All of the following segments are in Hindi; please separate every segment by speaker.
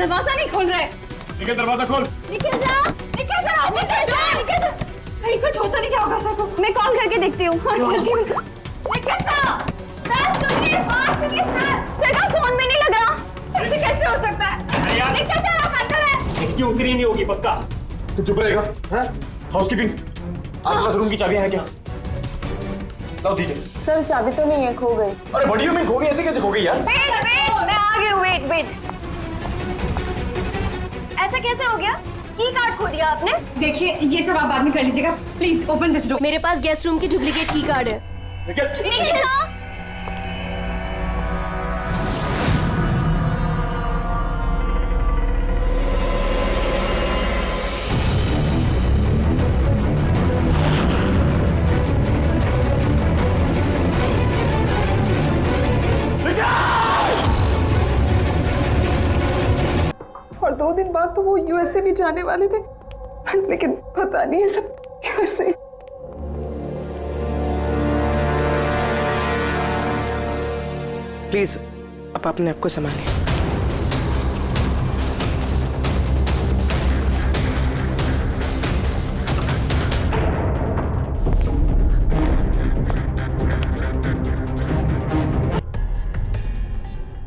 Speaker 1: दरवाजा नहीं खोल रहे।
Speaker 2: निकल, दरवाजा खोल।
Speaker 1: निकल जा, निकल जा, निकल जा, निकल जा। कहीं कुछ होता नहीं क्या होगा सर को? मैं कॉल करके देखती हूँ। हाँ जल्दी निकल। निकल जा। सर सुनिए, बात सुनिए सर। सर का फोन में नहीं लग रहा। ऐसे कैसे हो सकता है? निकल जा, आप अंदर है।
Speaker 2: इसकी उतरी नहीं होगी पक्का।
Speaker 3: तो चुप रहेगा? हैं? हाउसकीपिंग, आपके पास रूम की चाबियां हैं क्या? लाओ दीजिए।
Speaker 4: सर चाबी तो नहीं है, खो गई।
Speaker 3: अरे बड़ियों में खो गई, ऐसे कैसे खो गई यार?
Speaker 1: वेट, मैं आ गई हूँ। वेट। ऐसा कैसे हो गया? की कार्ड खो दिया आपने? देखिए ये सब आप बाद में कर लीजिएगा। Please open this door.
Speaker 4: मेरे पास गेस्ट रूम की डुप्लीकेट की कार्ड है।
Speaker 1: निकल।
Speaker 4: और 2 दिन बाद तो वो यूएसए भी जाने वाले थे, लेकिन पता नहीं है सब कैसे। प्लीज आप अपने आप को संभालिए।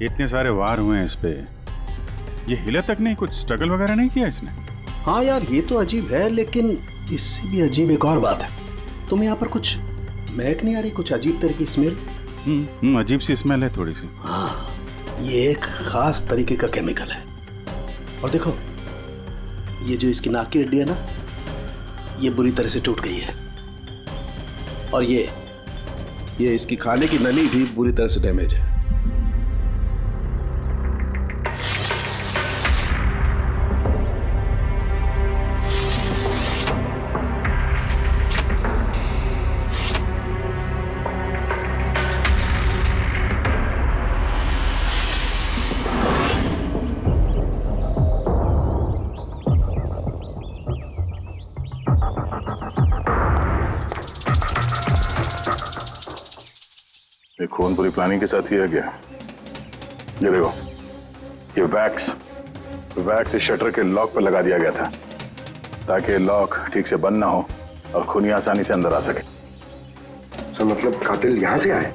Speaker 5: इतने सारे वार हुए हैं इस पे, ये हिला तक नहीं, कुछ स्ट्रगल वगैरह नहीं किया इसने?
Speaker 6: हाँ यार ये तो अजीब है, लेकिन इससे भी अजीब एक और बात है। तुम्हें यहाँ पर कुछ महक नहीं आ रही? कुछ अजीब तरह की स्मेल?
Speaker 5: अजीब सी स्मेल है थोड़ी सी।
Speaker 6: हाँ, ये एक खास तरीके का केमिकल है। और देखो ये जो इसकी नाक की हड्डी है ना, ये बुरी तरह से टूट गई है। और ये इसकी खाने की नली भी बुरी तरह से डैमेज है।
Speaker 5: ये खून पूरी प्लानिंग के साथ किया गया। ये देखो, ये वैक्स इस शटर के लॉक पर लगा दिया गया था ताकि लॉक ठीक से बंद ना हो और खूनी आसानी से अंदर आ सके।
Speaker 3: तो मतलब कातिल यहाँ से आए?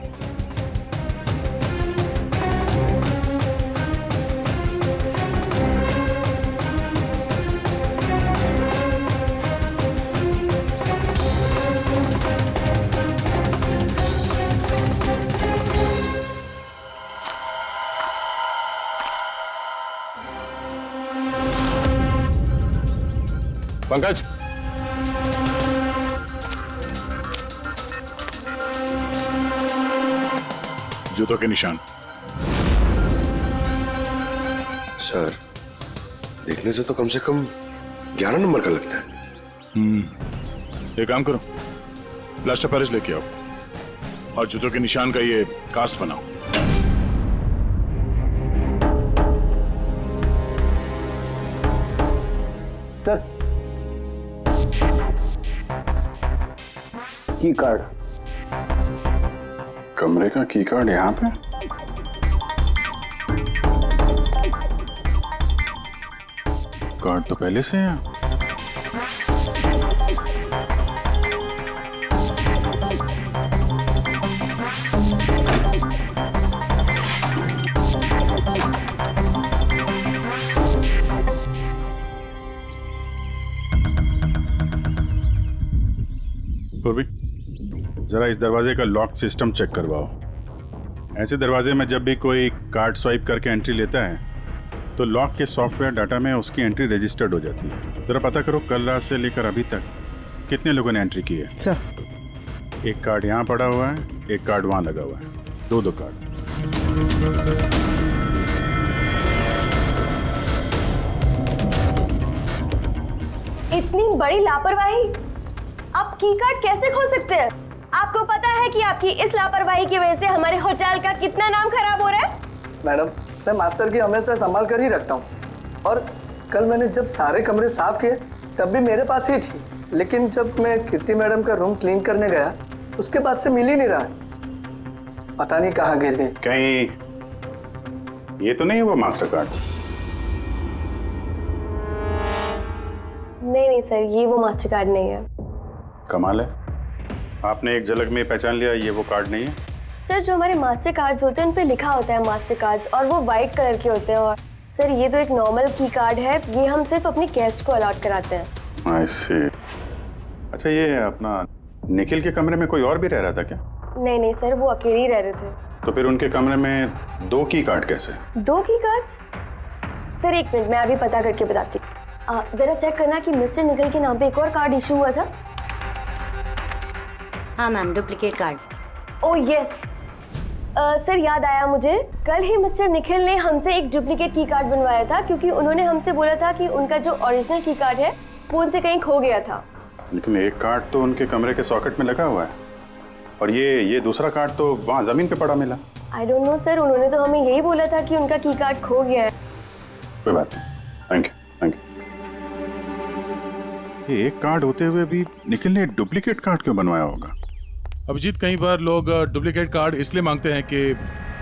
Speaker 5: पंकज, जूतों के निशान।
Speaker 3: सर देखने से तो कम 11 नंबर का लगता है।
Speaker 5: एक काम करो, प्लास्टर पेरिस लेके आओ और जूतों के निशान का ये कास्ट बनाओ।
Speaker 6: सर की कार्ड,
Speaker 5: कमरे का की कार्ड यहाँ पे? कार्ड तो पहले से है। पूर्वी, जरा इस दरवाजे का लॉक सिस्टम चेक करवाओ। ऐसे दरवाजे में जब भी कोई कार्ड स्वाइप करके एंट्री लेता है तो लॉक के सॉफ्टवेयर डाटा में उसकी एंट्री रजिस्टर्ड हो जाती है। जरा पता करो कल रात से लेकर अभी तक कितने लोगों ने एंट्री की है।
Speaker 6: सर
Speaker 5: एक कार्ड यहाँ पड़ा हुआ है, एक कार्ड वहाँ लगा हुआ है, दो कार्ड।
Speaker 1: इतनी बड़ी लापरवाही! आप की कार्ड कैसे खो सकते हैं? आपको पता है कि आपकी इस लापरवाही की वजह से हमारे होटल का कितना नाम खराब हो रहा है?
Speaker 7: मैडम, मैं मास्टर की हमेशा संभाल कर ही रखता हूँ, और कल मैंने जब सारे कमरे साफ किए तब भी मेरे पास ही थी, लेकिन जब मैं कीर्ति मैडम का रूम क्लीन करने गया उसके बाद से मिल ही नहीं रहा। पता नहीं कहाँ गिर गई।
Speaker 5: कहीं ये तो नहीं है वो मास्टर कार्ड?
Speaker 8: नहीं नहीं सर, ये वो मास्टर कार्ड नहीं है।
Speaker 5: कमाल है, आपने एक झलक में पहचान लिया ये वो कार्ड नहीं है।
Speaker 8: सर जो हमारे मास्टर कार्ड्स होते हैं उन पे लिखा होता है मास्टर कार्ड्स, और वो वाइट कलर के होते हैं। और सर ये तो एक नॉर्मल की कार्ड है, ये हम सिर्फ अपनी गेस्ट को अलॉट कराते हैं।
Speaker 5: आई सी। अच्छा ये अपना निखिल के कमरे में कोई और भी रह रहा था क्या?
Speaker 8: नहीं नहीं सर, वो अकेले ही रह रहे थे।
Speaker 5: तो फिर उनके कमरे में 2 की कार्ड कैसे?
Speaker 8: 2 की कार्ड्स? सर एक मिनट, मैं अभी पता करके बताती हूँ। जरा चेक करना कि मिस्टर निखिल के नाम पे एक और कार्ड इशू हुआ था।
Speaker 9: हाँ ma'am, duplicate card.
Speaker 8: Oh yes sir, याद आया मुझे, कल ही मिस्टर निखिल ने हमसे एक डुप्लीकेट की कार्ड बनवाया था, क्योंकि उन्होंने हमसे बोला था कि उनका जो ओरिजिनल की कार्ड है वो उनसे कहीं खो गया था।
Speaker 5: लेकिन एक कार्ड तो उनके कमरे के सॉकेट में लगा हुआ है, और ये दूसरा कार्ड तो वहाँ जमीन पे पड़ा मिला।
Speaker 8: आई डोंट नो सर, उन्होंने तो हमें यही बोला था कि उनका की कार्ड खो गया है।
Speaker 5: कोई बात नहीं, थैंक यू थैंक यू। ये एक कार्ड होते हुए भी निखिल ने डुप्लीकेट कार्ड क्यों बनवाया होगा?
Speaker 10: अभिजीत, कई बार लोग डुप्लीकेट कार्ड इसलिए मांगते हैं कि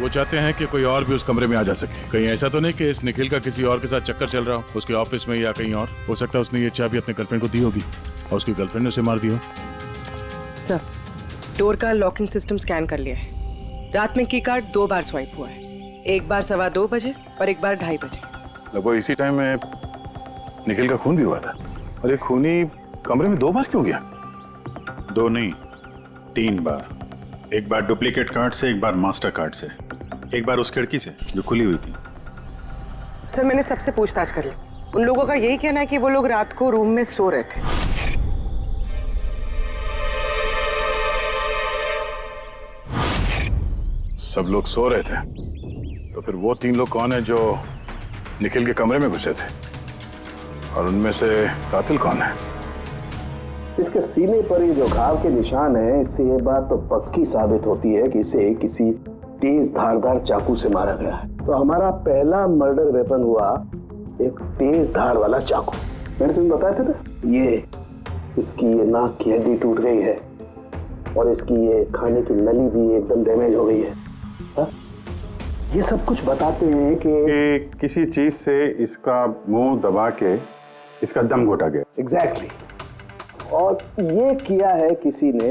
Speaker 10: वो चाहते हैं कि कोई और भी उस कमरे में आ जा सके। कहीं ऐसा तो नहीं कि इस निखिल का किसी और के साथ चक्कर चल रहा हो, उसके ऑफिस में या कहीं और। हो सकता है उसने ये चाबी अपने गर्लफ्रेंड को दी होगी और उसकी गर्लफ्रेंड ने उसे मार दी हो।
Speaker 4: सर, डोर का लॉकिंग सिस्टम स्कैन कर लिया है। रात में की कार्ड 2 बार स्वाइप हुआ है, एक बार 2:15 बजे और एक बार 2:30 बजे।
Speaker 5: लगभग इसी टाइम में निखिल का खून भी हुआ था। और ये खूनी कमरे में 2 बार क्यों गया? 2 नहीं, 3 बार। एक बार डुप्लीकेट कार्ड से, एक बार मास्टर कार्ड से, एक बार उस खिड़की से जो खुली हुई थी।
Speaker 4: सर मैंने सबसे पूछताछ कर ली, उन लोगों का यही कहना है कि वो लोग रात को रूम में सो रहे थे।
Speaker 10: सब लोग सो रहे थे, तो फिर वो 3 लोग कौन है जो निखिल के कमरे में घुसे थे, और उनमें से कातिल कौन है?
Speaker 6: इसके सीने पर ये जो घाव के निशान है, इससे ये बात तो पक्की साबित होती है कि इसे किसी तेज धारदार चाकू से मारा गया है। तो हमारा पहला मर्डर वेपन हुआ एक तेज धार वाला चाकू। मैंने तुम्हें बताया था ना, ये इसकी ये नाक की हड्डी टूट गई है और इसकी ये खाने की नली भी एकदम डैमेज हो गई है। हा? ये सब कुछ बताते हैं कि
Speaker 5: किसी चीज से इसका मुंह दबा के इसका दम घोटा गया।
Speaker 6: एग्जैक्टली। और ये किया है किसी ने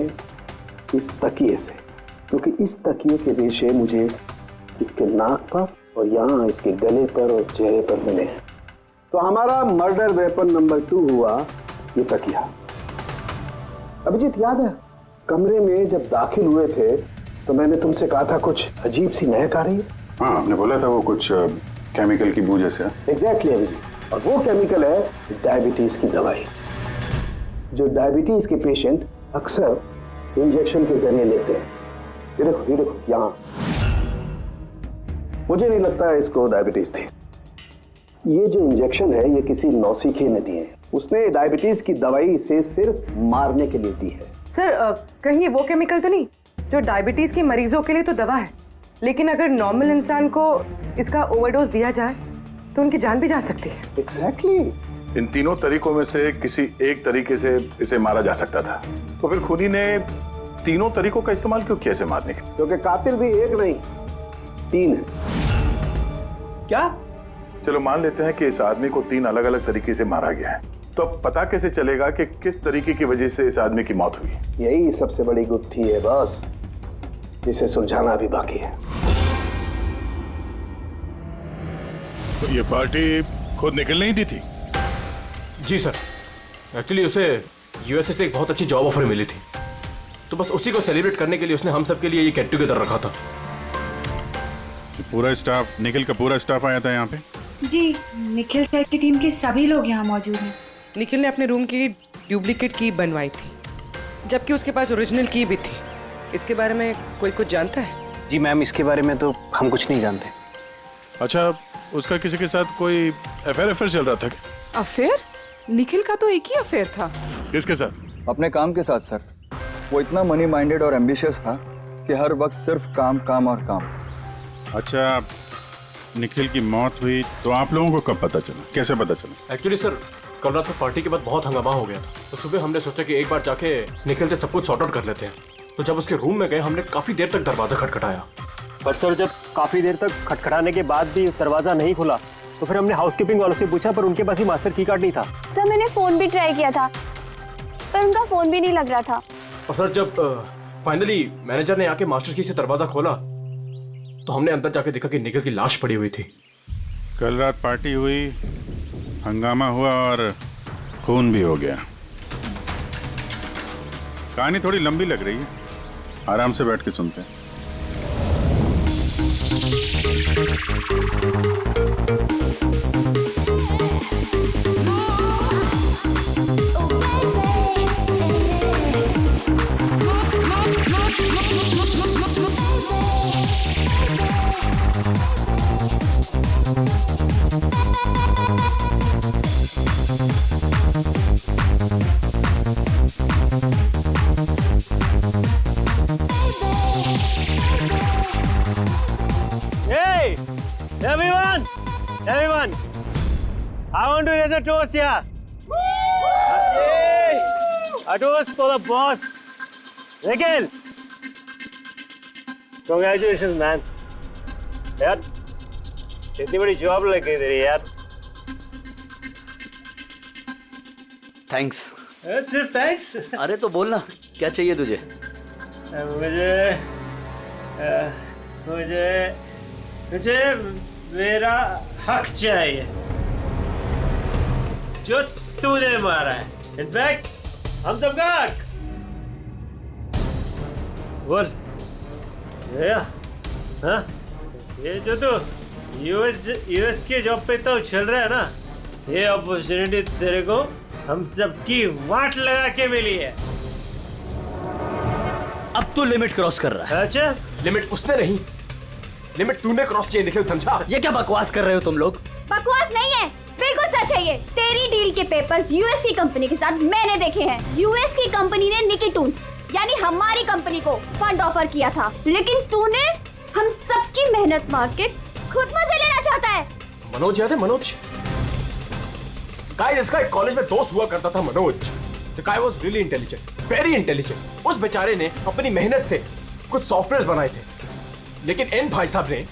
Speaker 6: इस तकिए से, क्योंकि इस तकिए के रेशे मुझे इसके नाक पर और यहाँ इसके गले पर और चेहरे पर मिले हैं। तो हमारा मर्डर वेपन नंबर 2 हुआ ये तकिया। अभिजीत, याद है कमरे में जब दाखिल हुए थे तो मैंने तुमसे कहा था कुछ अजीब सी महक आ रही है?
Speaker 5: हाँ, आपने बोला था वो कुछ केमिकल की बू जैसे।
Speaker 6: एग्जैक्टली अभिजीत, और वो केमिकल है डायबिटीज की दवाई, जो डायबिटीज के पेशेंट अक्सर इंजेक्शन के जरिए लेते हैं। ये देखो यहाँ। मुझे नहीं लगता है इसको डायबिटीज थी। ये जो इंजेक्शन है ये किसी नौसिखिए ने दिए हैं। उसने डायबिटीज की दवाई इसे सिर्फ मारने के लिए दी है।
Speaker 4: सर कहीं ये वो केमिकल तो नहीं जो डायबिटीज के मरीजों के लिए तो दवा है, लेकिन अगर नॉर्मल इंसान को इसका ओवरडोज दिया जाए तो उनकी जान भी जा सकती है।
Speaker 6: एग्जैक्टली।
Speaker 10: इन तीनों तरीकों में से किसी एक तरीके से इसे मारा जा सकता था, तो फिर खूनी ने तीनों तरीकों का इस्तेमाल क्यों किया इसे मारने के?
Speaker 6: क्योंकि कातिल भी एक नहीं 3 है।
Speaker 10: क्या? चलो मान लेते हैं कि इस आदमी को 3 अलग अलग तरीके से मारा गया है, तो अब पता कैसे चलेगा कि किस तरीके की वजह से इस आदमी की मौत हुई?
Speaker 6: यही सबसे बड़ी गुत्थी है बॉस, जिसे सुलझाना भी बाकी है।
Speaker 10: तो ये पार्टी खुद निकल नहीं दी थी?
Speaker 2: जी सर, एक्चुअली उसे यूएसए से एक बहुत अच्छी जॉब ऑफर मिली थी, तो बस उसी को सेलिब्रेट करने के लिए उसने हम सब के लिए ये गेट टुगेदर रखा था।
Speaker 5: पूरा स्टाफ, निखिल का पूरा स्टाफ आया था यहाँ पे?
Speaker 1: जी, निखिल सर की टीम के सभी लोग यहाँ मौजूद हैं।
Speaker 4: निखिल ने अपने रूम की डुप्लीकेट की बनवाई थी, जबकि उसके पास ओरिजिनल की भी थी। इसके बारे में कोई कुछ जानता है?
Speaker 11: जी मैम, इसके बारे में तो हम कुछ नहीं जानते।
Speaker 10: अच्छा, उसका किसी के साथ कोई अफेयर चल रहा था क्या?
Speaker 4: अफेयर? निखिल का तो एक ही अफेयर था।
Speaker 10: किसके साथ?
Speaker 11: अपने काम के साथ सर। वो इतना मनी माइंडेड और एम्बिशियस था कि हर वक्त सिर्फ काम काम और काम।
Speaker 5: अच्छा, निखिल की मौत हुई तो आप लोगों को कब पता चला, कैसे पता चला?
Speaker 2: एक्चुअली सर, कल रात को पार्टी के बाद बहुत हंगामा हो गया था, तो सुबह हमने सोचा कि एक बार जाके निखिल से सब कुछ सॉर्ट आउट कर लेते हैं। तो जब उसके रूम में गए, हमने काफी देर तक दरवाजा खटखटाया,
Speaker 11: पर सर जब काफी देर तक खटखटाने के बाद भी दरवाजा नहीं खुला
Speaker 9: तो फिर हमने हाउसकीपिंग वालों से पूछा, पर उनके पास ही मास्टर की कार्ड नहीं था।
Speaker 8: सर मैंने फोन भी ट्राई किया था, पर उनका फोन भी नहीं लग रहा था।
Speaker 2: और सर जब फाइनली मैनेजर ने आके मास्टर की से दरवाजा खोला तो हमने अंदर जाके देखा कि निखिल की लाश पड़ी हुई थी।
Speaker 5: कल रात पार्टी हुई, हंगामा हुआ और खून भी हो गया। कहानी थोड़ी लंबी लग रही है, आराम से बैठ के सुनते हैं।
Speaker 9: Hey, everyone, I want to raise a toast here. Hey, a toast for the boss, Nikhil. Congratulations, man. यार, इतनी बड़ी जॉब लग गई तेरी यार।
Speaker 12: थैंक्स।
Speaker 9: सिर्फ थैंक्स?
Speaker 12: अरे तो बोलना, क्या चाहिए तुझे?
Speaker 9: मुझे मेरा हक चाहिए जो तूने मारा है। इनफैक्ट हम सबका हक। बोल हाँ, ये जो तू यूएस के जॉब पे तो चल रहा है ना, ये अपॉर्चुनिटी तेरे को हम सबकी वाट लगा के मिली है।
Speaker 12: अब तू लिमिट क्रॉस कर रहा है।
Speaker 9: अच्छा,
Speaker 2: लिमिट उसने नहीं, लिमिट तूने क्रॉस किया निखिल, समझा?
Speaker 12: ये क्या बकवास कर रहे हो तुम लोग?
Speaker 1: बकवास नहीं है, बिल्कुल सच है ये। तेरी डील के पेपर्स यूएस की कंपनी के साथ मैंने देखे हैं। यूएस की कंपनी ने निकी टून्स यानी हमारी कंपनी को फंड ऑफर किया था, लेकिन तूने हम सबकी मेहनत मार के खुद मजे लेना चाहता है।
Speaker 2: मनोज याद है? मनोज गाइस, इसका एक कॉलेज में दोस्त हुआ करता था Manoj. The guy was really intelligent, very intelligent। उस बेचारे ने अपनी मेहनत से कुछ सॉफ्टवेयर बनाए थे, लेकिन एन भाई साहब ने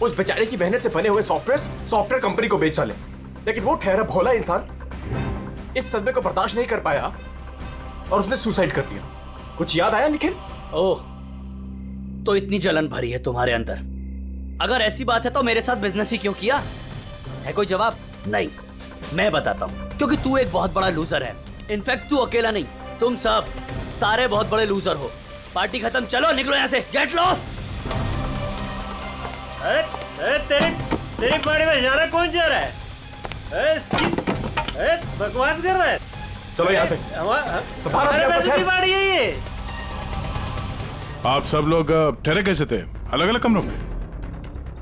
Speaker 2: उस बेचारे की मेहनत से बने हुए सॉफ्टवेयर कंपनी को बेच डाले। लेकिन वो ठहरा भोला इंसान इस सदमे को बर्दाश्त नहीं कर पाया और उसने सुसाइड कर दिया। कुछ याद आया निखिल?
Speaker 12: ओह, तो इतनी जलन भरी है तुम्हारे अंदर। अगर ऐसी बात है तो मेरे साथ बिजनेस ही क्यों किया? है कोई जवाब? नहीं, मैं बताता हूँ। क्योंकि तू एक बहुत बड़ा लूजर है। इनफैक्ट तू अकेला नहीं, तुम सब सारे बहुत बड़े लूजर हो। पार्टी खत्म, चलो निकलो यहाँ से, गेट लॉस्ट।
Speaker 9: अरे तेरी पार्टी में जाना कौन जा रहा है? अरे बकवास कर रहा है।
Speaker 2: चलो यहाँ से।
Speaker 9: हमारे पैसे की पार्टी है ये।
Speaker 10: आप सब लोग ठहरे कैसे थे? अलग अलग कमरों में?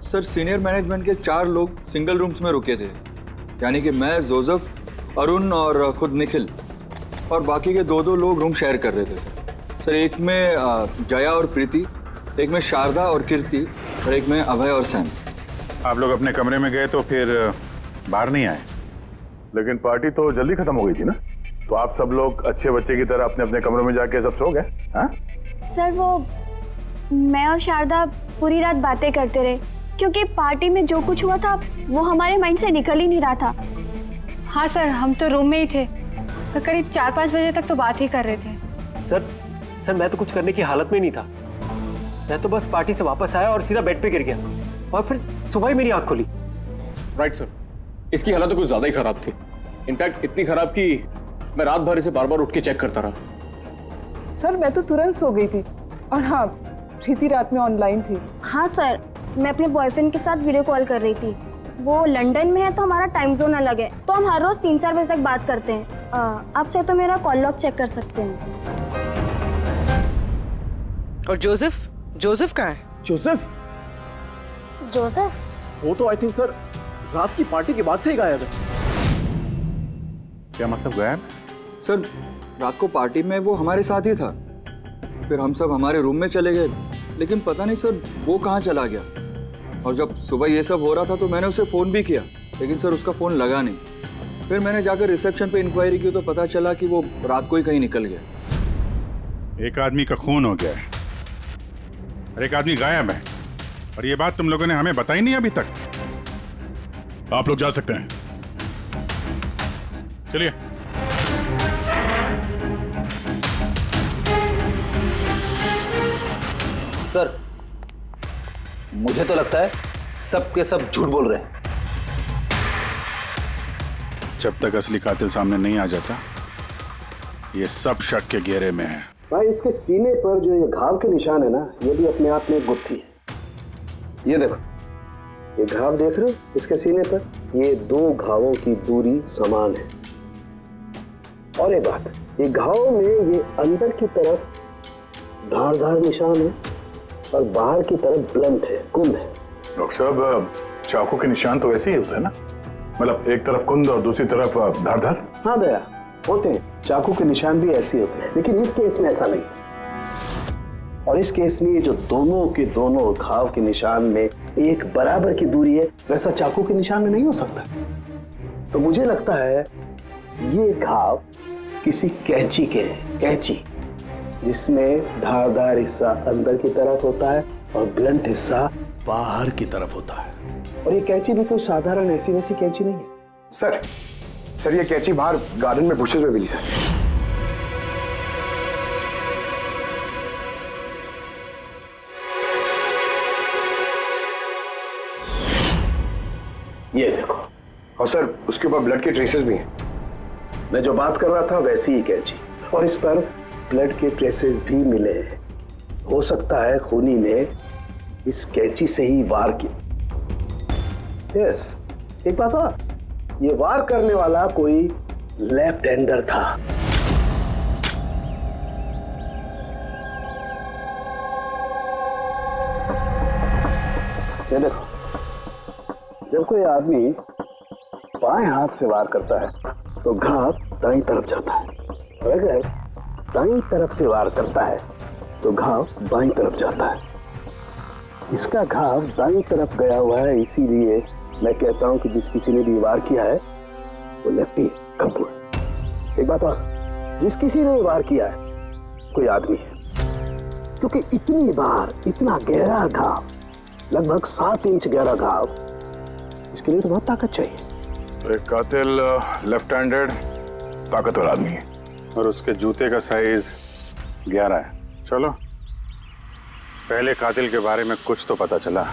Speaker 11: सर, सीनियर मैनेजमेंट के 4 लोग सिंगल रूम्स में रुके थे, यानी कि मैं, जोसेफ, अरुण और खुद निखिल, और बाकी के 2 लोग रूम शेयर कर रहे थे। सर, एक में जया और प्रीति, एक में शारदा और कीर्ति, और एक में अभय और सैम।
Speaker 5: आप लोग अपने कमरे में गए तो फिर बाहर नहीं आए?
Speaker 10: लेकिन पार्टी तो जल्दी खत्म हो गई थी ना, तो आप सब लोग अच्छे बच्चे की तरह अपने अपने कमरों में जाके सब सो गए? हाँ
Speaker 8: सर, वो मैं और शारदा पूरी रात बातें करते रहे, क्योंकि पार्टी में जो कुछ हुआ था वो हमारे माइंड से निकल ही नहीं रहा था।
Speaker 1: हाँ सर, हम तो रूम में ही थे, तो करीब 4-5 बजे तक तो बात ही कर रहे थे।
Speaker 9: सर मैं तो कुछ करने की हालत में नहीं था। मैं तो बस पार्टी से वापस आया और सीधा बेड पे गिर गया, और फिर सुबह ही मेरी आंख खुली।
Speaker 2: राइट सर, इसकी हालत तो कुछ ज्यादा ही खराब थी। इनफैक्ट इतनी खराब कि मैं रात भर इसे बार बार उठ के चेक करता रहा।
Speaker 4: सर, मैं तो तुरंत सो गई थी। और हाँ, प्रीति रात में ऑनलाइन थी।
Speaker 8: हाँ सर, मैं अपने बॉयफ्रेंड के साथ वीडियो कॉल कर रही थी। वो लंदन में है तो हमारा टाइम जोन अलग है, तो हम हर रोज 3-4 बजे तक बात करते हैं। आप चाहे तो मेरा कॉल लॉग चेक कर सकते हैं।
Speaker 4: और जोसेफ कहाँ है?
Speaker 2: जोसेफ वो तो आई थिंक सर रात की पार्टी के बाद से ही गायब है।
Speaker 5: क्या मतलब गायब?
Speaker 11: सर, रात को पार्टी में वो हमारे साथ ही था, फिर हम सब हमारे रूम में चले गए, लेकिन पता नहीं सर वो कहाँ चला गया। और जब सुबह ये सब हो रहा था तो मैंने उसे फ़ोन भी किया, लेकिन सर उसका फ़ोन लगा नहीं। फिर मैंने जाकर रिसेप्शन पे इंक्वायरी की तो पता चला कि वो रात को ही कहीं निकल गया।
Speaker 5: एक आदमी का खून हो गया है और एक आदमी गायब है, और ये बात तुम लोगों ने हमें बताई नहीं अभी तक।
Speaker 10: आप लोग जा सकते हैं। चलिए।
Speaker 6: सर, मुझे तो लगता है सब के सब झूठ बोल रहे हैं।
Speaker 5: जब तक असली कातिल सामने नहीं आ जाता, ये सब शक के घेरे में है।
Speaker 6: भाई, इसके सीने पर जो ये घाव के निशान है ना, ये भी अपने आप में एक गुत्थी है। ये देखो, ये घाव देख रहे हो इसके सीने पर? ये 2 घावों की दूरी समान है। और एक बात, ये घाव में ये अंदर की तरफ धारदार निशान है और बाहर की तरफ ब्लंट है, कुंद है।
Speaker 5: डॉक्टर साहब, चाकू के निशान तो वैसे ही होते हैं ना? मतलब एक तरफ कुंद और दूसरी तरफ धारदार।
Speaker 6: हाँ दया, होते हैं, चाकू के निशान भी ऐसे होते हैं, लेकिन इस केस में ऐसा नहीं। और इस केस में ये जो दोनों के दोनों घाव के निशान में एक बराबर की दूरी है, वैसा चाकू के निशान में नहीं हो सकता। तो मुझे लगता है ये घाव किसी कैंची के हैं, कैंची, जिसमें धारदार हिस्सा अंदर की तरफ होता है और ब्लंट हिस्सा बाहर की तरफ होता है। और ये कैंची भी कोई साधारण ऐसी वैसी कैंची नहीं है।
Speaker 3: सर ये कैंची बाहर गार्डन में बुशेस में मिली है।
Speaker 6: ये देखो।
Speaker 3: और सर उसके ऊपर ब्लड के ट्रेसेस भी हैं।
Speaker 6: मैं जो बात कर रहा था वैसी ही कैंची, और इस पर ब्लड के ट्रेसेस भी मिले हैं। हो सकता है खूनी ने इस कैंची से ही वार किया। यस, एक बात और, ये वार करने वाला कोई लेफ्ट हैंडर था। ये देखो, जब कोई आदमी बाएं हाथ से वार करता है तो घाव दाईं तरफ जाता है, और अगर दाईं तरफ से वार करता है तो घाव बाईं तरफ जाता है। इसका घाव दाईं तरफ गया हुआ है, इसीलिए मैं कहता हूं कि जिस किसी ने भी वार किया है वो लेफ्टी है, कपूर। एक बात और, जिस किसी ने वार किया है कोई आदमी है, क्योंकि इतनी बार इतना गहरा घाव, लगभग 7 इंच गहरा घाव, इसके लिए तो बहुत ताकत चाहिए।
Speaker 5: तो एक कातिल लेफ्ट हैंडेड ताकतवर आदमी है, और उसके जूते का साइज 11 है। चलो, पहले कातिल के बारे में कुछ तो पता चला।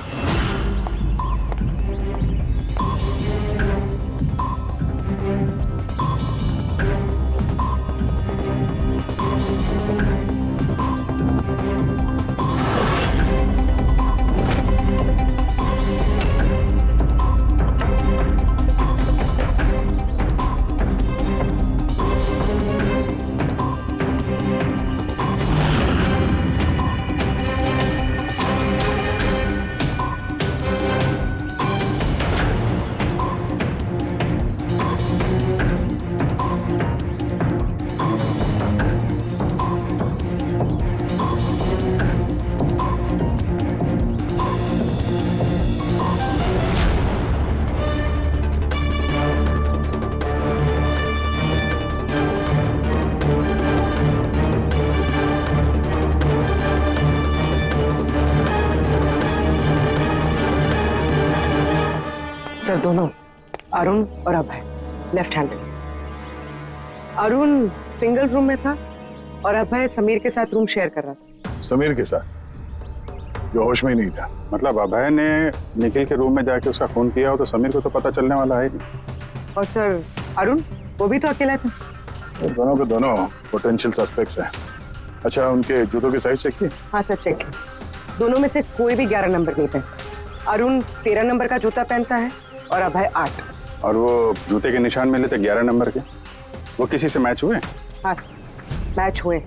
Speaker 4: सर, दोनों अरुण और Abhay left handed. Arun single room में था और अभय समीर के साथ रूम शेयर कर रहा था।
Speaker 5: समीर के साथ, जो होश में ही नहीं था। मतलब अभय ने निखिल के रूम में जाके उसका खून किया हो तो समीर को तो पता चलने वाला है नहीं।
Speaker 4: और सर अरुण, वो भी तो अकेला था।
Speaker 5: दोनों के दोनों पोटेंशियल सस्पेक्ट्स हैं। अच्छा, उनके जूतों की साइज चेक की?
Speaker 4: हाँ सर, चेक किया। दोनों में से कोई भी 11 नंबर नहीं पहनता। अरुण 13 नंबर का जूता पहनता है और अभय 8।
Speaker 5: और वो जूते के निशान मिले थे 11 नंबर के, वो किसी से मैच हुए?
Speaker 4: हाँ सर, मैच हुए।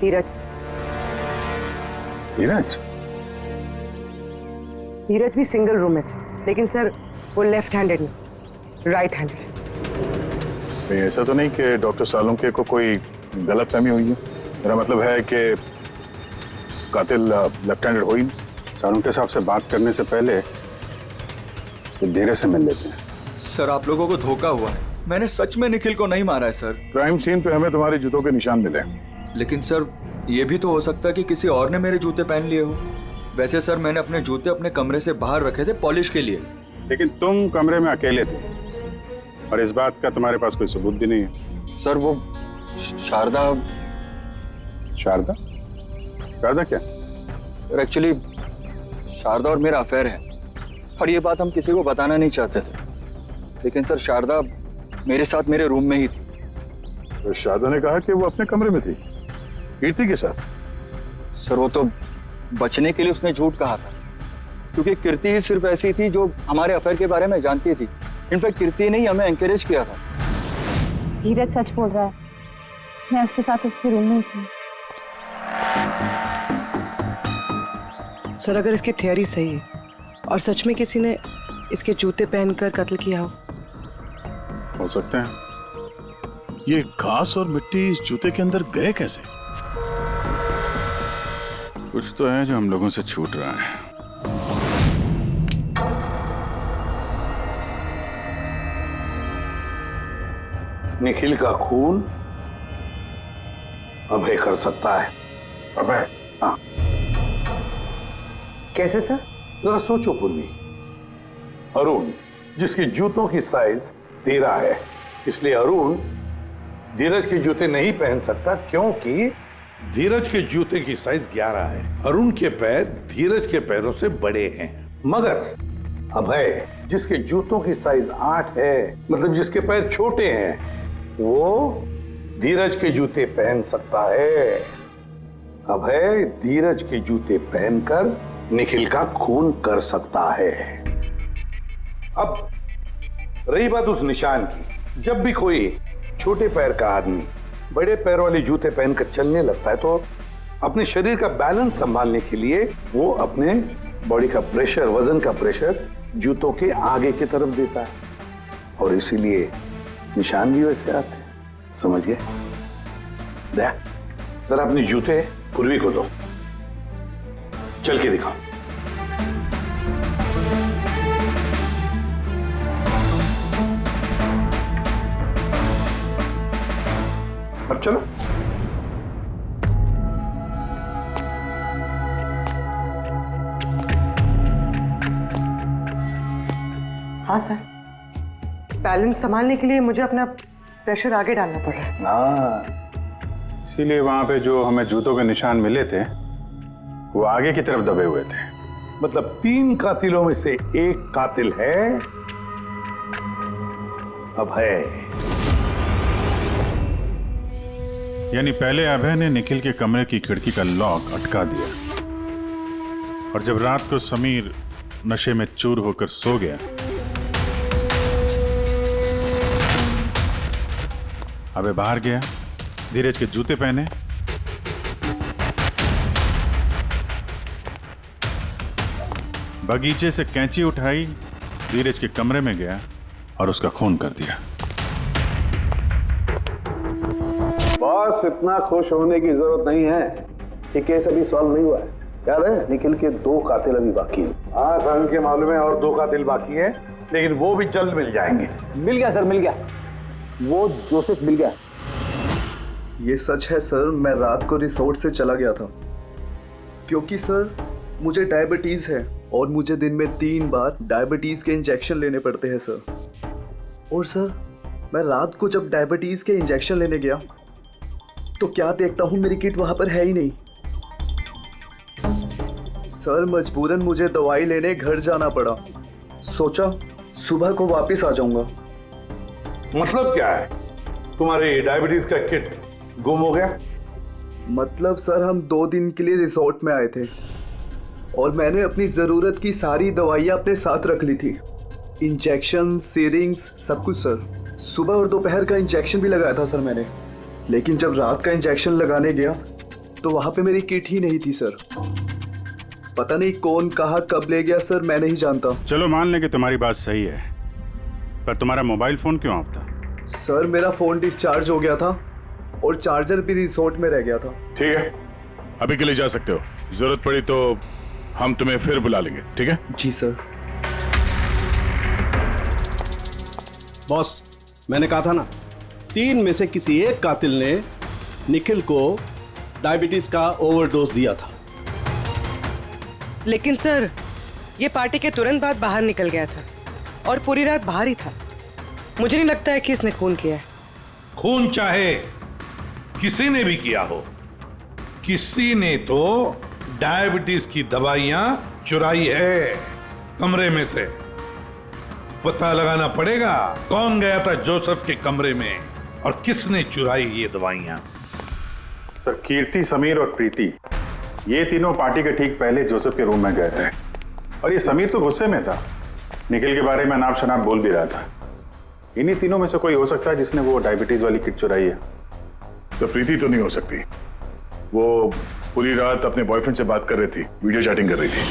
Speaker 4: धीरज।
Speaker 5: धीरज?
Speaker 4: धीरज भी सिंगल रूम में थे, लेकिन सर वो लेफ्ट हैंडेड नहीं, राइट हैंडेड।
Speaker 5: ऐसा तो नहीं कि डॉक्टर सालुंके को कोई गलतफहमी हुई है? मेरा मतलब है कि कातिल लेफ्ट हैंडेड हो ही नहीं। सालुंके साहब से बात करने से पहले धीरे से मिल लेते हैं।
Speaker 11: सर, आप लोगों को धोखा हुआ है। मैंने सच में निखिल को नहीं मारा है सर।
Speaker 5: क्राइम सीन पे हमें तुम्हारे जूतों के निशान मिले।
Speaker 11: लेकिन सर, ये भी तो हो सकता है कि किसी और ने मेरे जूते पहन लिए हो। वैसे सर, मैंने अपने जूते अपने कमरे से बाहर रखे थे पॉलिश के लिए,
Speaker 5: लेकिन तुम कमरे में अकेले थे और इस बात का तुम्हारे पास कोई सबूत भी नहीं है।
Speaker 11: सर वो शारदा
Speaker 5: शारदा? शारदा क्या?
Speaker 11: सर एक्चुअली शारदा और मेरा अफेयर है और ये बात हम किसी को बताना नहीं चाहते थे, लेकिन सर शारदा मेरे साथ मेरे रूम में ही थी।
Speaker 5: तो शारदा ने कहा कि वो अपने कमरे में थी कीर्ति के साथ।
Speaker 11: सर वो तो बचने के लिए उसने झूठ कहा था, क्योंकि कीर्ति ही सिर्फ ऐसी थी जो हमारे अफेयर के बारे में जानती थी। इनफैक्ट कीर्ति ने ही हमें एनकरेज किया था।
Speaker 1: धीरज सच बोल रहा है, मैं उसके साथ उसके रूम में ही थी।
Speaker 4: सर अगर इसकी थियरी सही है और सच में किसी ने इसके जूते पहनकर कत्ल किया
Speaker 5: हो सकता है।
Speaker 10: ये घास और मिट्टी इस जूते के अंदर गए कैसे?
Speaker 5: कुछ तो है जो हम लोगों से छूट रहा है।
Speaker 13: निखिल का खून अभय कर सकता है। अभय? हाँ।
Speaker 4: कैसे सर?
Speaker 13: जरा सोचो पूर्वी। अरुण जिसके जूतों की साइज 13 है, इसलिए अरुण धीरज के जूते नहीं पहन सकता, क्योंकि धीरज के जूते की साइज 11 है। अरुण के पैर धीरज के पैरों से बड़े हैं। मगर अभय जिसके जूतों की साइज 8 है, मतलब जिसके पैर छोटे हैं, वो धीरज के जूते पहन सकता है। अभय धीरज के जूते पहनकर निखिल का खून कर सकता है। अब रही बात उस निशान की, जब भी कोई छोटे पैर का आदमी बड़े पैर वाले जूते पहनकर चलने लगता है तो अपने शरीर का बैलेंस संभालने के लिए वो अपने बॉडी का प्रेशर, वजन का प्रेशर जूतों के आगे की तरफ देता है और इसीलिए निशान भी वैसे आते हैं। समझ गए? जरा अपने जूते पूर्वी को दो, चल के दिखाओ। अब चलो।
Speaker 4: हाँ सर, बैलेंस संभालने के लिए मुझे अपना प्रेशर आगे डालना पड़ रहा है।
Speaker 5: हाँ, इसीलिए वहां पे जो हमें जूतों के निशान मिले थे वो आगे की तरफ दबे हुए थे।
Speaker 13: मतलब 3 कातिलों में से एक कातिल है अभय।
Speaker 5: यानी पहले अभय ने निखिल के कमरे की खिड़की का लॉक अटका दिया और जब रात को समीर नशे में चूर होकर सो गया, अबे बाहर गया, धीरज के जूते पहने, बगीचे से कैंची उठाई, धीरज के कमरे में गया और उसका खून कर दिया।
Speaker 13: बॉस इतना खुश होने की जरूरत नहीं है, ये केस अभी सॉल्व नहीं हुआ है। याद है निखिल के 2 कातिल अभी बाकी हैं। हाँ सर, उनके मालूम है और 2 कातिल बाकी है, लेकिन वो भी जल्द मिल जाएंगे।
Speaker 7: मिल गया सर, मिल गया, वो जोसेफ मिल गया।
Speaker 11: ये सच है सर, मैं रात को रिसोर्ट से चला गया था क्योंकि सर मुझे डायबिटीज़ है और मुझे दिन में 3 बार डायबिटीज़ के इंजेक्शन लेने पड़ते हैं सर। और सर मैं रात को जब डायबिटीज़ के इंजेक्शन लेने गया तो क्या देखता हूँ मेरी किट वहाँ पर है ही नहीं। सर मजबूरन मुझे दवाई लेने घर जाना पड़ा। सोचा सुबह को वापस आ जाऊँगा।
Speaker 13: मतलब क्या है? तुम्हारी डायबिटीज का किट गुम हो गया?
Speaker 11: मतलब सर हम 2 दिन के लिए रिसोर्ट में आए थे और मैंने अपनी ज़रूरत की सारी दवाइयाँ अपने साथ रख ली थी, इंजेक्शन, सीरिंग्स, सब कुछ सर। सुबह और दोपहर का इंजेक्शन भी लगाया था सर मैंने, लेकिन जब रात का इंजेक्शन लगाने गया तो वहाँ पे मेरी किट ही नहीं थी सर। पता नहीं कौन कहाँ कब ले गया सर, मैं नहीं जानता।
Speaker 5: चलो मान लें कि तुम्हारी बात सही है, पर तुम्हारा मोबाइल फोन क्यों ऑफ था?
Speaker 11: सर मेरा फोन डिस्चार्ज हो गया था और चार्जर भी रिसोर्ट में रह गया था।
Speaker 10: ठीक है, अभी के लिए जा सकते हो, जरूरत पड़ी तो हम तुम्हें फिर बुला लेंगे। ठीक है?
Speaker 11: जी सर।
Speaker 6: बॉस मैंने कहा था ना, 3 में से किसी एक कातिल ने निखिल को डायबिटीज का ओवरडोज दिया था।
Speaker 4: लेकिन सर ये पार्टी के तुरंत बाद बाहर निकल गया था। और पूरी रात बाहर ही था। मुझे नहीं लगता है कि इसने खून किया है।
Speaker 13: खून चाहे किसी ने भी किया हो, किसी ने तो डायबिटीज की दवाइयां चुराई है कमरे में से। पता लगाना पड़ेगा कौन गया था जोसेफ के कमरे में और किसने चुराई ये दवाइयां।
Speaker 5: सर, कीर्ति, समीर और प्रीति ये तीनों पार्टी के ठीक पहले जोसेफ के रूम में गए थे। और ये समीर तो गुस्से में था, निखिल के बारे में अनाप शनाप बोल भी रहा था। इन्हीं तीनों में से कोई हो सकता है जिसने वो डायबिटीज वाली किट चुराई है।
Speaker 10: तो प्रीति तो नहीं हो सकती, वो पूरी रात अपने बॉयफ्रेंड से बात कर रही थी, वीडियो चैटिंग कर रही थी।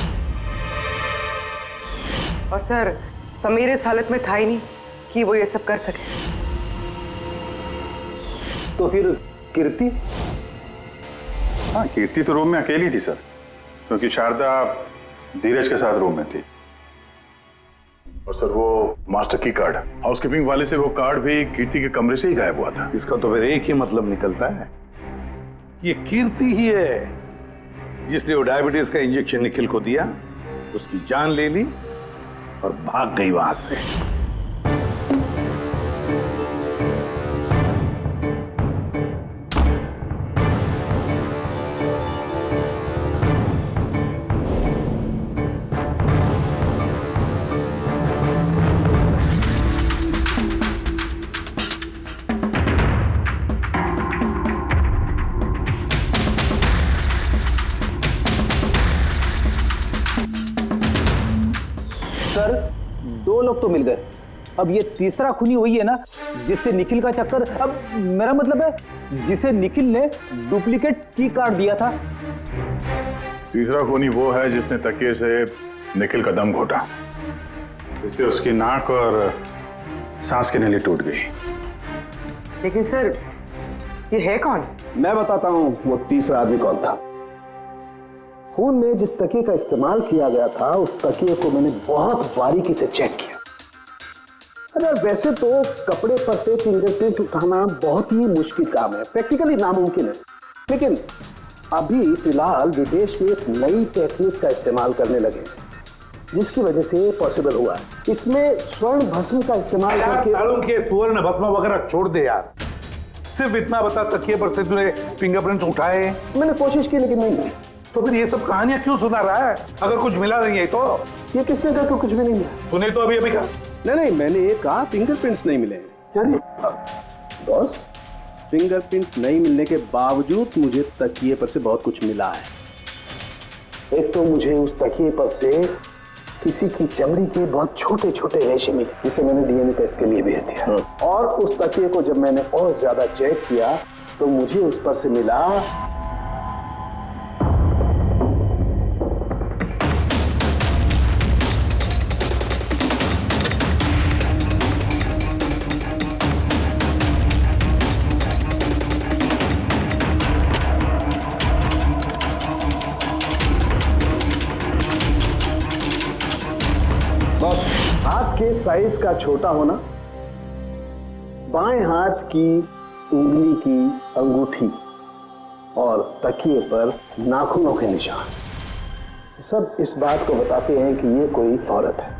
Speaker 4: और सर, समीर इस हालत में था ही नहीं कि वो ये सब कर सके।
Speaker 6: तो फिर कीर्ति?
Speaker 5: हाँ, कीर्ति तो रूम में अकेली थी सर, क्योंकि शारदा धीरज के साथ रूम में थी।
Speaker 10: और सर, वो मास्टर की कार्ड, हाउसकीपिंग वाले से वो कार्ड भी कीर्ति के कमरे से ही गायब हुआ था।
Speaker 13: इसका तो फिर एक ही मतलब निकलता है, ये कीर्ति ही है जिसने वो डायबिटीज का इंजेक्शन निखिल को दिया, उसकी जान ले ली और भाग गई वहां से।
Speaker 6: सर, 2 लोग तो मिल गए, अब ये तीसरा खूनी वही है ना जिससे निखिल का चक्कर। अब मेरा मतलब है जिसे निखिल ने डुप्लीकेट की कार्ड दिया था।
Speaker 10: तीसरा खूनी वो है जिसने तकिए से निखिल का दम घोटा, इससे उसकी नाक और सांस की नली टूट गई।
Speaker 4: लेकिन सर, ये है कौन?
Speaker 6: मैं बताता हूँ वो तीसरा आदमी कौन था। खून में जिस तकिए का इस्तेमाल किया गया था उस तकिए को मैंने बहुत बारीकी से चेक किया। अरे वैसे तो कपड़े पर से फिंगरप्रिंट उठाना बहुत ही मुश्किल काम है, प्रैक्टिकली नामुमकिन है, लेकिन अभी फिलहाल विदेश में एक नई टेक्निक का इस्तेमाल करने लगे जिसकी वजह से पॉसिबल हुआ है। इसमें स्वर्ण भस्म का इस्तेमाल करके।
Speaker 13: स्वर्ण भस्म वगैरह छोड़ दे यार, सिर्फ इतना बता तकिए पर से तूने फिंगरप्रिंट उठाए?
Speaker 6: मैंने कोशिश की लेकिन नहीं मिली।
Speaker 13: तो फिर ये सब कहानियां क्यों सुना रहा है अगर कुछ मिला नहीं है तो?
Speaker 6: ये किसने कहा कि कुछ भी नहीं मिला?
Speaker 13: तूने तो अभी कहा।
Speaker 6: नहीं, मैंने ये कहा फिंगरप्रिंट्स नहीं मिले। यानी बॉस, फिंगरप्रिंट नहीं मिलने के बावजूद मुझे तकिए पर से बहुत कुछ मिला है। एक तो मुझे उस तकिए पर से किसी की चमड़ी के बहुत छोटे छोटे रेशे मिले जिसे मैंने डीएनए टेस्ट के लिए भेज दिया। और उस तकिए को जब मैंने और ज्यादा चेक किया तो मुझे उस पर से मिला हाथ के साइज का छोटा होना, बाएं हाथ की उंगली की अंगूठी और तकिए पर नाखूनों के निशान, सब इस बात को बताते हैं कि ये कोई औरत है।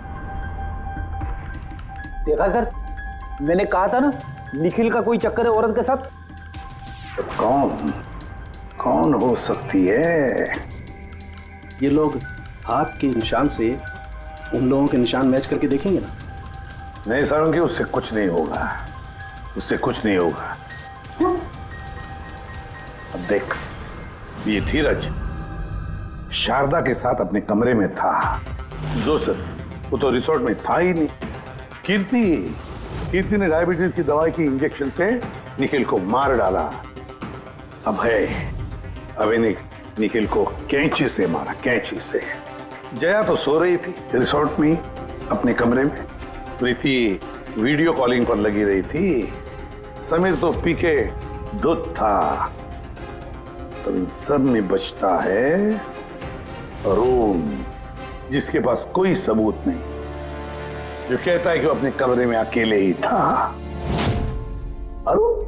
Speaker 6: देखा सर, मैंने कहा था ना निखिल का कोई चक्कर है औरत के साथ।
Speaker 13: तो कौन हो सकती है?
Speaker 6: ये लोग हाथ के निशान से उन लोगों के निशान मैच करके देखेंगे ना।
Speaker 13: नहीं सारुंगी, उससे कुछ नहीं होगा, उससे कुछ नहीं होगा। अब देख, ये धीरज शारदा के साथ अपने कमरे में था, जोसेफ वो तो रिसोर्ट में था ही नहीं। कीर्ति ने डायबिटीज की दवाई की इंजेक्शन से निखिल को मार डाला। अब निखिल को कैंची से मारा, कैंची से। जया तो सो रही थी रिसोर्ट में अपने कमरे में, प्रीति वीडियो कॉलिंग पर लगी रही थी, समीर तो पी के धुत था। तो इन सब में बचता है अरुण, जिसके पास कोई सबूत नहीं, जो कहता है कि वो अपने कमरे में अकेले ही था।
Speaker 6: अरुण?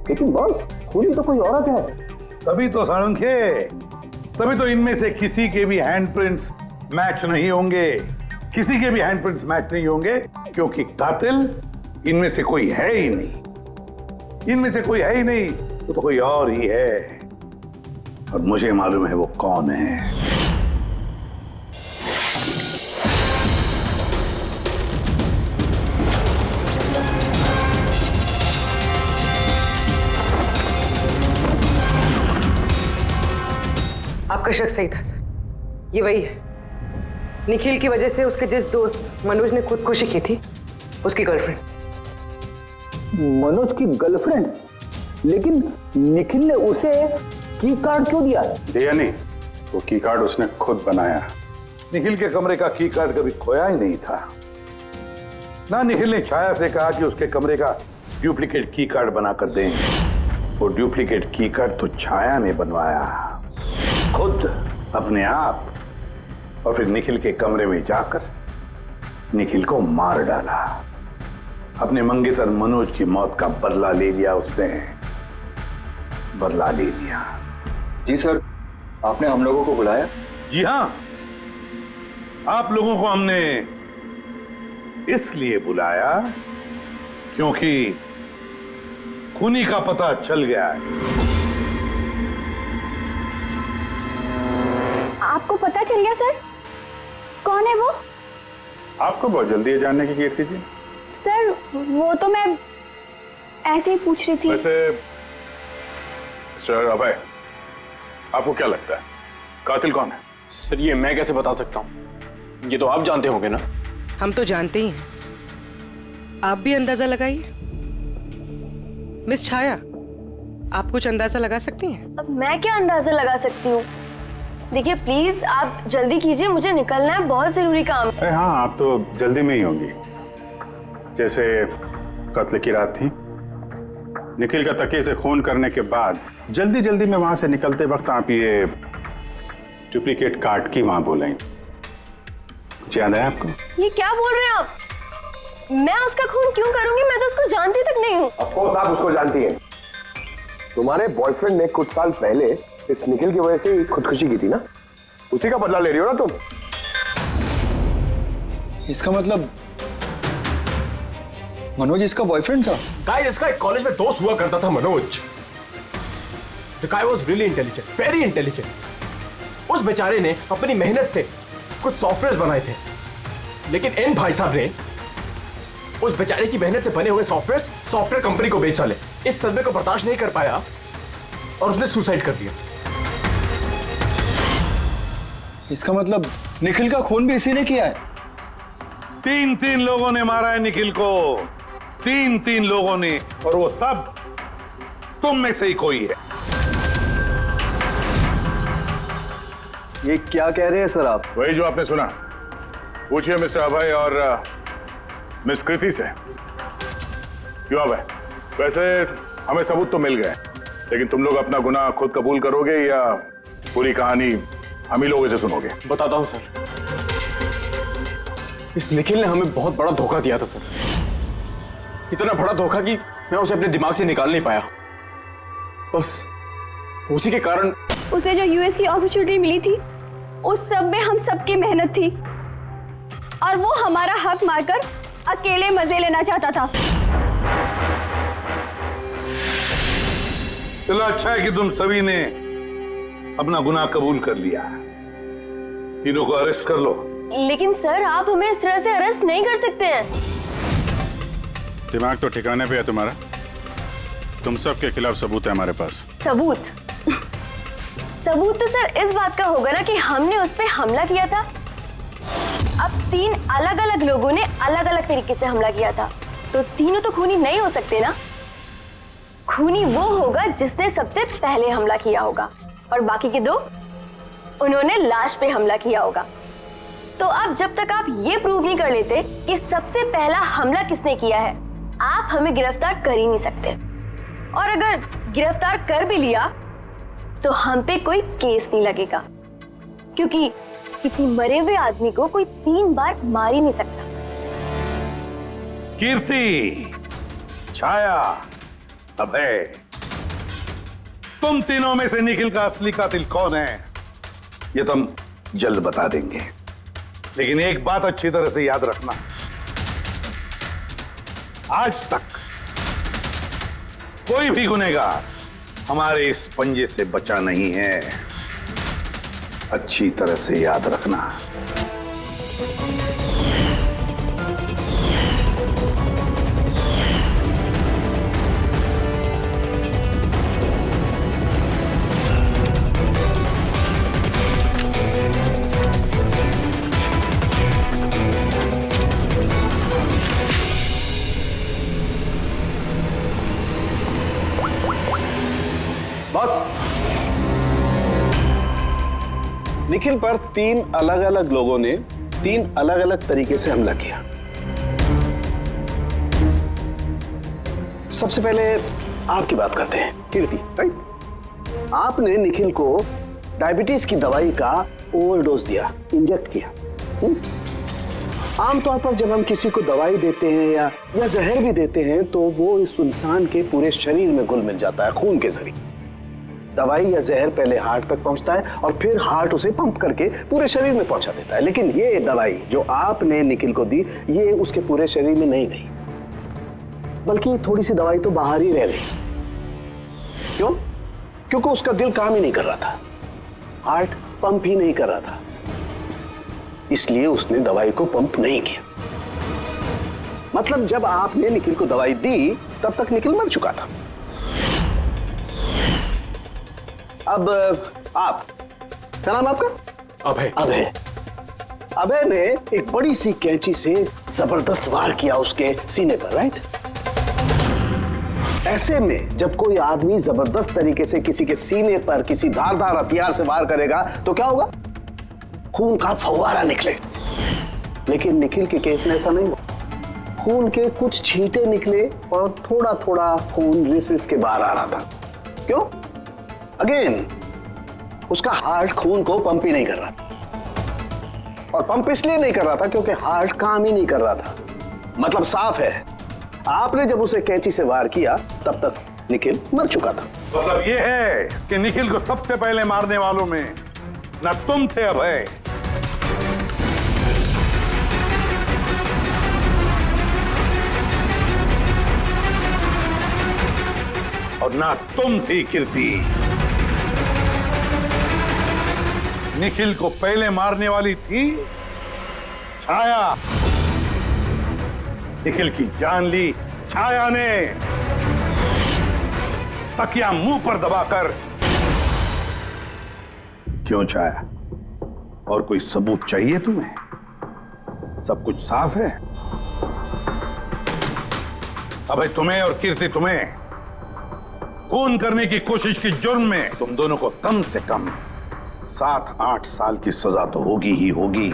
Speaker 6: लेकिन बॉस, खूनी तो कोई औरत है।
Speaker 13: तभी तो सारंगे, तभी तो इनमें से किसी के भी हैंडप्रिंट्स मैच नहीं होंगे, किसी के भी हैंडप्रिंट्स मैच नहीं होंगे। क्योंकि कातिल इनमें से कोई है ही नहीं। इनमें से कोई है ही नहीं तो कोई और ही है, और मुझे मालूम है वो कौन है।
Speaker 4: आपका शक सही था सर, ये वही है। निखिल की वजह से उसके जिस दोस्त मनोज ने खुदकुशी की थी, उसकी गर्लफ्रेंड।
Speaker 6: मनोज की गर्लफ्रेंड? लेकिन निखिल ने उसे की कार्ड क्यों दिया?
Speaker 5: दिया नहीं, वो की कार्ड उसने खुद बनाया।
Speaker 13: निखिल के कमरे का की कार्ड कभी खोया ही नहीं था ना। निखिल ने छाया से कहा कि उसके कमरे का डुप्लीकेट की कार्ड बनाकर देंगे। वो डुप्लीकेट की कार्ड तो छाया ने बनवाया खुद, अपने आप, और फिर निखिल के कमरे में जाकर निखिल को मार डाला। अपने मंगेतर मनोज की मौत का बदला ले लिया उसने, बदला ले लिया।
Speaker 11: जी सर, आपने हम लोगों को बुलाया?
Speaker 13: जी हां, आप लोगों को हमने इसलिए बुलाया क्योंकि खूनी का पता चल गया है।
Speaker 1: आपको पता चल गया सर? कौन है वो?
Speaker 5: आपको बहुत जल्दी है जानने की, कीर्ति जी।
Speaker 1: सर वो तो मैं ऐसे ही पूछ रही थी।
Speaker 5: वैसे सर अभय, आपको क्या लगता है कातिल कौन है?
Speaker 2: सर ये मैं कैसे बता सकता हूँ, ये तो आप जानते होंगे ना।
Speaker 4: हम तो जानते ही हैं, आप भी अंदाजा लगाइए। मिस छाया, आप कुछ अंदाजा लगा सकती हैं?
Speaker 8: अब मैं क्या अंदाजा लगा सकती हूँ? देखिए प्लीज आप जल्दी कीजिए, मुझे निकलना है, बहुत जरूरी काम है।
Speaker 5: अरे हाँ, आप तो जल्दी में ही होंगी। जैसे कत्ल की रात थी, निखिल का तकिए से खून करने के बाद जल्दी जल्दी में वहां से निकलते वक्त आप ये डुप्लीकेट कार्ड की वहां बोलें। कुछ याद है आपको?
Speaker 8: ये क्या बोल रहे हैं आप? मैं उसका खून क्यों करूंगी? मैं तो उसको जानती तक नहीं हूँ।
Speaker 3: ऑफ कोर्स आप उसको जानती हैं। तुम्हारे बॉयफ्रेंड ने कुछ साल पहले इस निखिल की वजह से खुदकुशी की थी ना, उसी का बदला ले रही हो ना तुम।
Speaker 11: इसका मतलब मनोज इसका बॉयफ्रेंड था?
Speaker 2: गाइस, इसका एक कॉलेज में दोस्त हुआ करता था Manoj. The guy was really intelligent, very intelligent। उस बेचारे ने अपनी मेहनत से कुछ सॉफ्टवेयर बनाए थे, लेकिन एन भाई साहब ने उस बेचारे की मेहनत से बने हुए सॉफ्टवेयर कंपनी को बेच डाले। इस सदमे को बर्दाश्त नहीं कर पाया और उसने सुसाइड कर दिया।
Speaker 11: इसका मतलब निखिल का खून भी इसी ने किया है?
Speaker 13: 3 लोगों ने मारा है निखिल को, 3 लोगों ने, और वो सब तुम में से ही कोई है।
Speaker 11: ये क्या कह रहे हैं सर आप?
Speaker 5: वही जो आपने सुना। पूछिए मिस्टर अभय और मिस कृति से। क्यों अभय? वैसे हमें सबूत तो मिल गए, लेकिन तुम लोग अपना गुनाह खुद कबूल करोगे या पूरी कहानी हम ही लोगों से सुनोगे?
Speaker 2: बताता हूं सर। इस निखिल ने हमें बहुत बड़ा धोखा दिया था सर, इतना बड़ा धोखा कि मैं उसे अपने दिमाग से निकाल नहीं पाया। बस उसी के कारण
Speaker 1: उसे जो यूएस की अपॉर्चुनिटी मिली थी, उस सब में हम सबकी मेहनत थी, और वो हमारा हक मारकर अकेले मजे लेना चाहता था।
Speaker 13: चलो अच्छा है कि तुम सभी ने अपना गुनाह कबूल कर लिया। तीनों को अरेस्ट कर लो।
Speaker 8: लेकिन सर आप हमें इस तरह से अरेस्ट नहीं कर सकते हैं।
Speaker 5: दिमाग तो ठिकाने पे है तुम्हारा। तुम सब के खिलाफ सबूत है हमारे पास।
Speaker 8: सबूत? सबूत तो सर इस बात का होगा ना कि हमने उस पर हमला किया था। अब 3 अलग अलग लोगों ने अलग अलग तरीके से हमला किया था, तो तीनों तो खूनी नहीं हो सकते ना। खूनी वो होगा जिसने सबसे पहले हमला किया होगा, और बाकी के 2 उन्होंने लाश पे हमला किया होगा। तो अब जब तक आप ये प्रूव नहीं कर लेते कि सबसे पहला हमला किसने किया है, आप हमें गिरफ्तार कर ही नहीं सकते। और अगर गिरफ्तार कर भी लिया तो हम पे कोई केस नहीं लगेगा, क्योंकि किसी मरे हुए आदमी को कोई 3 बार मार ही नहीं सकता।
Speaker 13: कीर्ति, छाया, अभय, तुम तीनों में से निखिल का असली कातिल कौन है ये तुम जल्द बता देंगे। लेकिन एक बात अच्छी तरह से याद रखना, आज तक कोई भी गुनहगार हमारे इस पंजे से बचा नहीं है। अच्छी तरह से याद रखना।
Speaker 6: बस निखिल पर 3 अलग अलग लोगों ने 3 अलग अलग तरीके से हमला किया। सबसे पहले आपकी बात करते हैं, कीर्ति, राइट? आपने निखिल को डायबिटीज की दवाई का ओवरडोज दिया, इंजेक्ट किया। आमतौर पर जब हम किसी को दवाई देते हैं या जहर भी देते हैं तो वो इस इंसान के पूरे शरीर में घुल मिल जाता है खून के जरिए। दवाई या जहर पहले हार्ट तक पहुंचता है और फिर हार्ट उसे पंप करके पूरे शरीर में पहुंचा देता है। लेकिन ये दवाई जो आपने निखिल को दी, ये उसके पूरे शरीर में नहीं गई, बल्कि थोड़ी सी दवाई तो बाहर ही रह गई। क्यों? क्योंकि उसका दिल काम ही नहीं कर रहा था, हार्ट पंप ही नहीं कर रहा था, इसलिए उसने दवाई को पंप नहीं किया। मतलब जब आपने निखिल को दवाई दी तब तक निखिल मर चुका था। अब आप, क्या नाम आपका?
Speaker 2: अभय।
Speaker 6: अभय। अभय ने एक बड़ी सी कैंची से जबरदस्त वार किया उसके सीने पर, राइट? ऐसे में जब कोई आदमी जबरदस्त तरीके से किसी के सीने पर किसी धारदार हथियार से वार करेगा तो क्या होगा? खून का फव्वारा निकले। लेकिन निखिल के केस में ऐसा नहीं हुआ। खून के कुछ छींटे निकले और थोड़ा थोड़ा खून रिस के बाहर आ रहा था। क्यों? अगेन उसका हार्ट खून को पंप ही नहीं कर रहा था, और पंप इसलिए नहीं कर रहा था क्योंकि हार्ट काम ही नहीं कर रहा था। मतलब साफ है, आपने जब उसे कैंची से वार किया तब तक निखिल मर चुका था।
Speaker 13: मतलब ये है कि निखिल को सबसे पहले मारने वालों में न तुम थे अभय, और ना तुम थी कीर्ति। निखिल को पहले मारने वाली थी छाया। निखिल की जान ली छाया ने, तकिया मुंह पर दबाकर। क्यों छाया? और कोई सबूत चाहिए तुम्हें? सब कुछ साफ है। अबे तुम्हें और कीर्ति, तुम्हें खून करने की कोशिश की जुर्म में तुम दोनों को कम से कम 7-8 साल की सजा तो होगी ही होगी।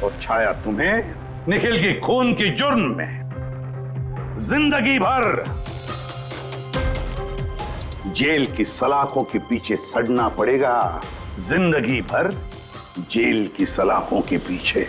Speaker 13: और छाया, तुम्हें निखिल की खून की जुर्म में जिंदगी भर जेल की सलाखों के पीछे सड़ना पड़ेगा। जिंदगी भर जेल की सलाखों के पीछे।